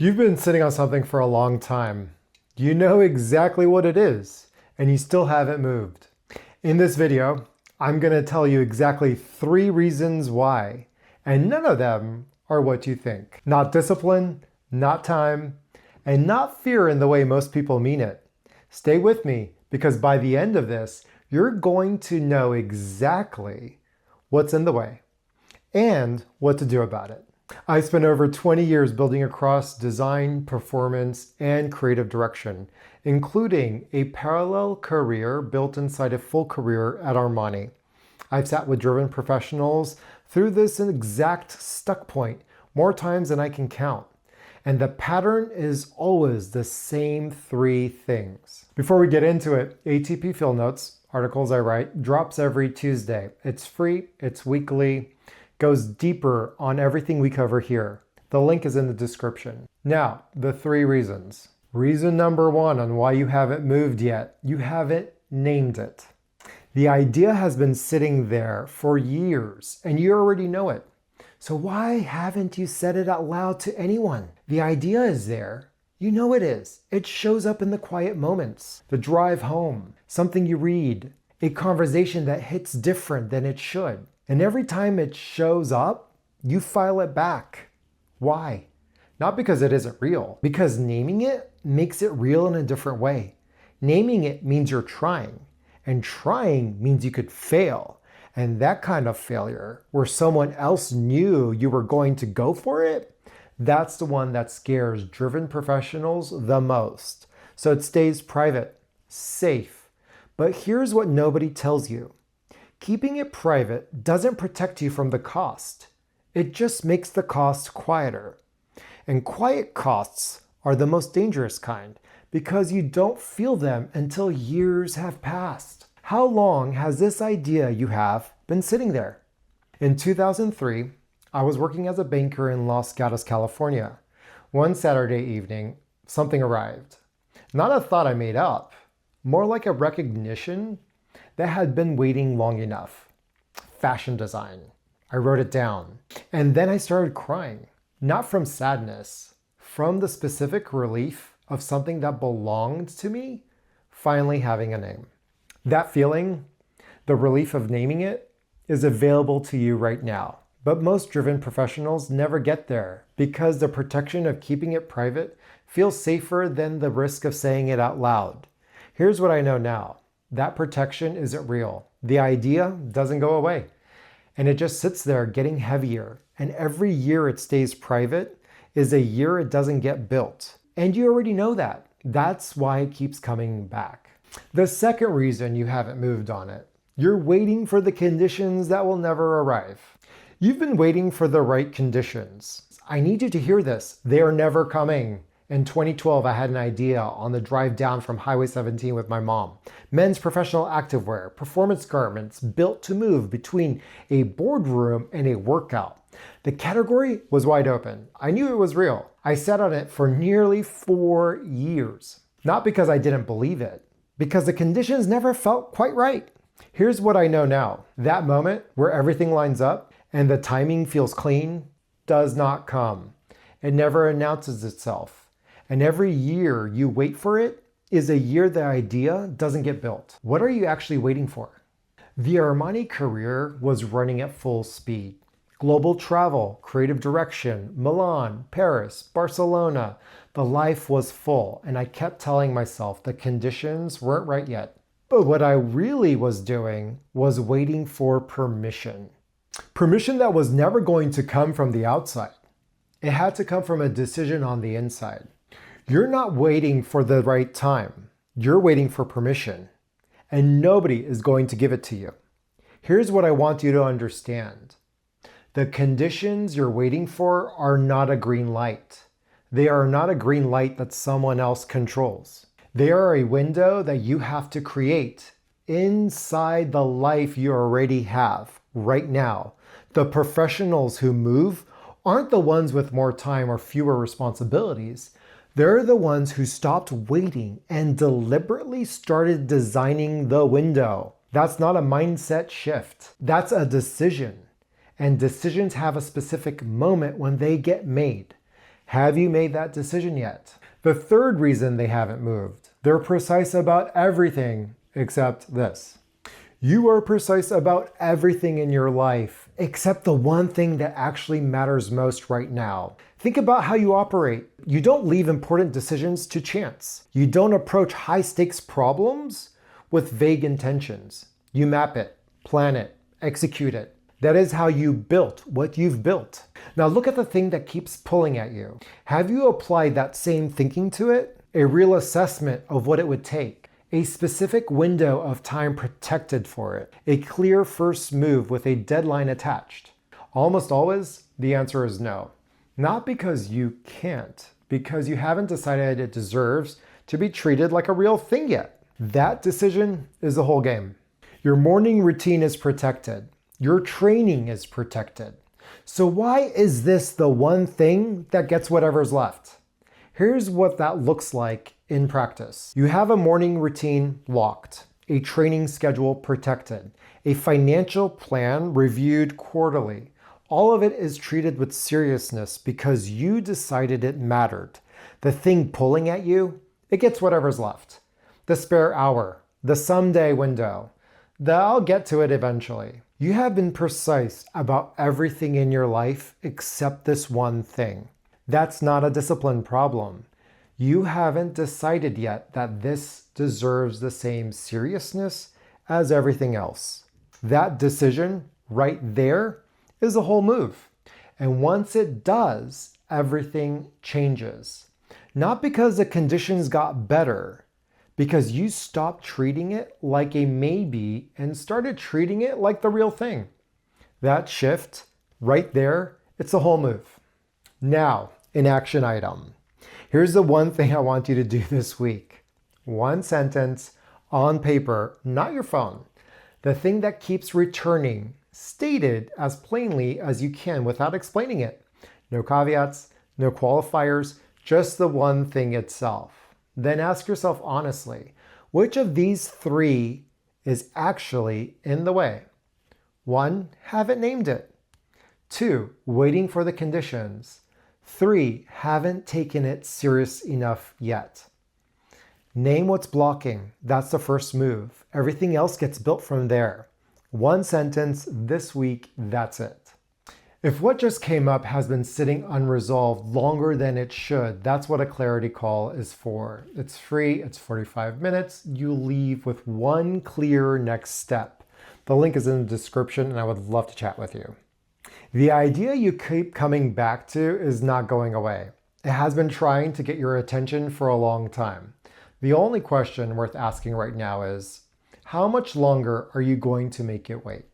You've been sitting on something for a long time. You know exactly what it is, and you still haven't moved. In this video, I'm going to tell you exactly 3 reasons why, and none of them are what you think. Not discipline, not time, and not fear in the way most people mean it. Stay with me, because by the end of this, you're going to know exactly what's in the way and what to do about it. I spent over 20 years building across design, performance, and creative direction, including a parallel career built inside a full career at Armani. I've sat with driven professionals through this exact stuck point more times than I can count. And the pattern is always the same 3 things. Before we get into it, ATP Field Notes, articles I write, drops every Tuesday. It's free, it's weekly, goes deeper on everything we cover here. The link is in the description. Now, the 3 reasons. Reason number 1 on why you haven't moved yet. You haven't named it. The idea has been sitting there for years, and you already know it. So why haven't you said it out loud to anyone? The idea is there. You know it is. It shows up in the quiet moments. The drive home, something you read, a conversation that hits different than it should. And every time it shows up, you file it back. Why? Not because it isn't real, because naming it makes it real in a different way. Naming it means you're trying, and trying means you could fail. And that kind of failure, where someone else knew you were going to go for it, that's the one that scares driven professionals the most. So it stays private, safe. But here's what nobody tells you. Keeping it private doesn't protect you from the cost. It just makes the cost quieter. And quiet costs are the most dangerous kind because you don't feel them until years have passed. How long has this idea you have been sitting there? In 2003, I was working as a banker in Los Gatos, California. One Saturday evening, something arrived. Not a thought I made up, more like a recognition that had been waiting long enough. Fashion design. I wrote it down. And then I started crying. Not from sadness, from the specific relief of something that belonged to me finally having a name. That feeling, the relief of naming it, is available to you right now. But most driven professionals never get there because the protection of keeping it private feels safer than the risk of saying it out loud. Here's what I know now. That protection isn't real. The idea doesn't go away. And it just sits there getting heavier. And every year it stays private is a year it doesn't get built. And you already know that. That's why it keeps coming back. The second reason you haven't moved on it. You're waiting for the conditions that will never arrive. You've been waiting for the right conditions. I need you to hear this. They are never coming. In 2012, I had an idea on the drive down from Highway 17 with my mom. Men's professional activewear, performance garments built to move between a boardroom and a workout. The category was wide open. I knew it was real. I sat on it for nearly 4 years. Not because I didn't believe it, because the conditions never felt quite right. Here's what I know now. That moment where everything lines up and the timing feels clean does not come. It never announces itself. And every year you wait for it is a year the idea doesn't get built. What are you actually waiting for? The Armani career was running at full speed. Global travel, creative direction, Milan, Paris, Barcelona. The life was full, and I kept telling myself the conditions weren't right yet. But what I really was doing was waiting for permission. Permission that was never going to come from the outside. It had to come from a decision on the inside. You're not waiting for the right time. You're waiting for permission. And nobody is going to give it to you. Here's what I want you to understand. The conditions you're waiting for are not a green light. They are not a green light that someone else controls. They are a window that you have to create inside the life you already have right now. The professionals who move aren't the ones with more time or fewer responsibilities. They're the ones who stopped waiting and deliberately started designing the window. That's not a mindset shift. That's a decision. And decisions have a specific moment when they get made. Have you made that decision yet? The third reason they haven't moved. They're precise about everything except this. You are precise about everything in your life except the one thing that actually matters most right now. Think about how you operate. You don't leave important decisions to chance. You don't approach high-stakes problems with vague intentions. You map it, plan it, execute it. That is how you built what you've built. Now look at the thing that keeps pulling at you. Have you applied that same thinking to it? A real assessment of what it would take. A specific window of time protected for it. A clear first move with a deadline attached. Almost always, the answer is no. Not because you can't, because you haven't decided it deserves to be treated like a real thing yet. That decision is the whole game. Your morning routine is protected. Your training is protected. So why is this the one thing that gets whatever's left? Here's what that looks like in practice. You have a morning routine locked, a training schedule protected, a financial plan reviewed quarterly. All of it is treated with seriousness because you decided it mattered. The thing pulling at you, it gets whatever's left. The spare hour, the someday window, the I'll get to it eventually. You have been precise about everything in your life except this one thing. That's not a discipline problem. You haven't decided yet that this deserves the same seriousness as everything else. That decision right there is a whole move. And once it does, everything changes. Not because the conditions got better, because you stopped treating it like a maybe and started treating it like the real thing. That shift right there, it's a whole move. Now, an action item. Here's the one thing I want you to do this week. One sentence on paper, not your phone. The thing that keeps returning, stated as plainly as you can without explaining it. No caveats, no qualifiers, just the one thing itself. Then ask yourself honestly, which of these three is actually in the way? 1, haven't named it. 2, waiting for the conditions. 3, haven't taken it serious enough yet. Name what's blocking. That's the first move. Everything else gets built from there. One sentence this week, that's it. If what just came up has been sitting unresolved longer than it should, that's what a clarity call is for. It's free, it's 45 minutes. You leave with one clear next step. The link is in the description and I would love to chat with you. The idea you keep coming back to is not going away. It has been trying to get your attention for a long time. The only question worth asking right now is, how much longer are you going to make it wait?